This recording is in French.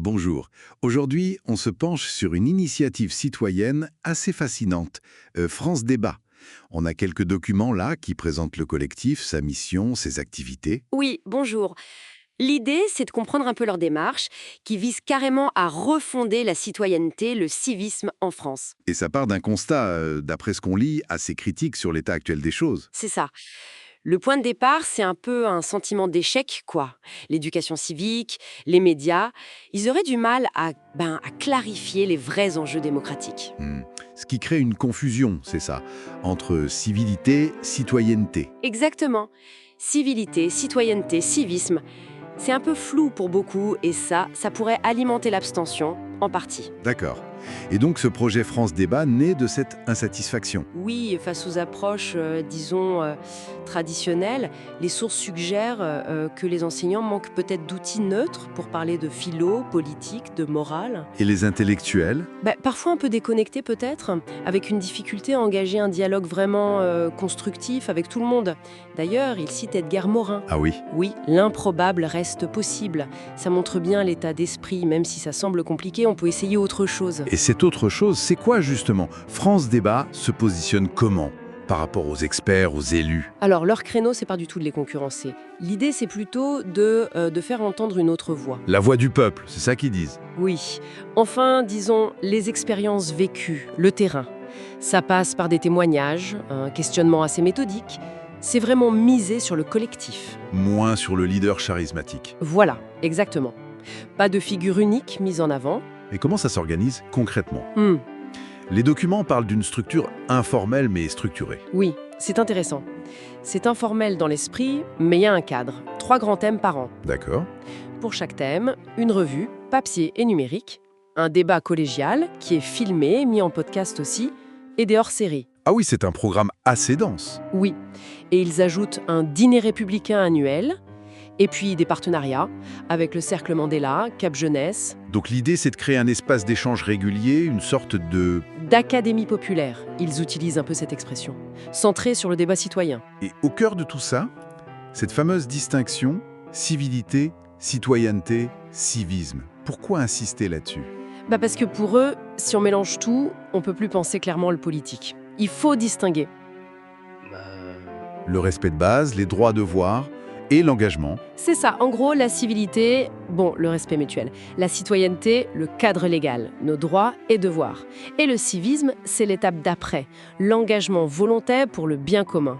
Bonjour. Aujourd'hui, on se penche sur une initiative citoyenne assez fascinante, France Débat. On a quelques documents là qui présentent le collectif, sa mission, ses activités. Oui, bonjour. L'idée, c'est de comprendre un peu leur démarche, qui vise carrément à refonder la citoyenneté, le civisme en France. Et ça part d'un constat, d'après ce qu'on lit, assez critique sur l'état actuel des choses. C'est ça. Le point de départ, c'est un peu un sentiment d'échec, quoi. L'éducation civique, les médias, ils auraient du mal à clarifier les vrais enjeux démocratiques. Ce qui crée une confusion, c'est ça, entre civilité, citoyenneté. Exactement. Civilité, citoyenneté, civisme, c'est un peu flou pour beaucoup et ça pourrait alimenter l'abstention, en partie. D'accord. Et donc ce projet France Débat naît de cette insatisfaction. Oui, face aux approches, disons, traditionnelles, les sources suggèrent que les enseignants manquent peut-être d'outils neutres pour parler de philo, politique, de morale. Et les intellectuels? Parfois un peu déconnectés peut-être, avec une difficulté à engager un dialogue vraiment constructif avec tout le monde. D'ailleurs, il cite Edgar Morin. Ah oui. Oui, l'improbable reste possible. Ça montre bien l'état d'esprit, même si ça semble compliqué, on peut essayer autre chose. Et cette autre chose, c'est quoi justement? France Débat se positionne comment par rapport aux experts, aux élus? Alors, leur créneau, c'est pas du tout de les concurrencer. L'idée, c'est plutôt de faire entendre une autre voix. La voix du peuple, c'est ça qu'ils disent. Oui. Enfin, disons, les expériences vécues, le terrain. Ça passe par des témoignages, un questionnement assez méthodique. C'est vraiment misé sur le collectif. Moins sur le leader charismatique. Voilà, exactement. Pas de figure unique mise en avant. Et comment ça s'organise concrètement? Hmm, Les documents parlent d'une structure informelle mais structurée. oui, c'est intéressant. C'est informel dans l'esprit, mais il y a un cadre. 3 grands thèmes par an. D'accord. Pour chaque thème, une revue, papier et numérique, un débat collégial qui est filmé, mis en podcast aussi, et des hors-séries. Ah oui, c'est un programme assez dense. Oui. Et ils ajoutent un dîner républicain annuel, et puis des partenariats avec le Cercle Mandela, Cap Jeunesse, Donc l'idée, c'est de créer un espace d'échange régulier, une sorte de... d'académie populaire. Ils utilisent un peu cette expression. Centrée sur le débat citoyen. Et au cœur de tout ça, cette fameuse distinction, civilité, citoyenneté, civisme. Pourquoi insister là-dessus? Parce que pour eux, si on mélange tout, on peut plus penser clairement le politique. Il faut distinguer. Le respect de base, les droits devoirs et l'engagement. C'est ça, en gros, la civilité, le respect mutuel. La citoyenneté, le cadre légal, nos droits et devoirs. Et le civisme, c'est l'étape d'après, l'engagement volontaire pour le bien commun.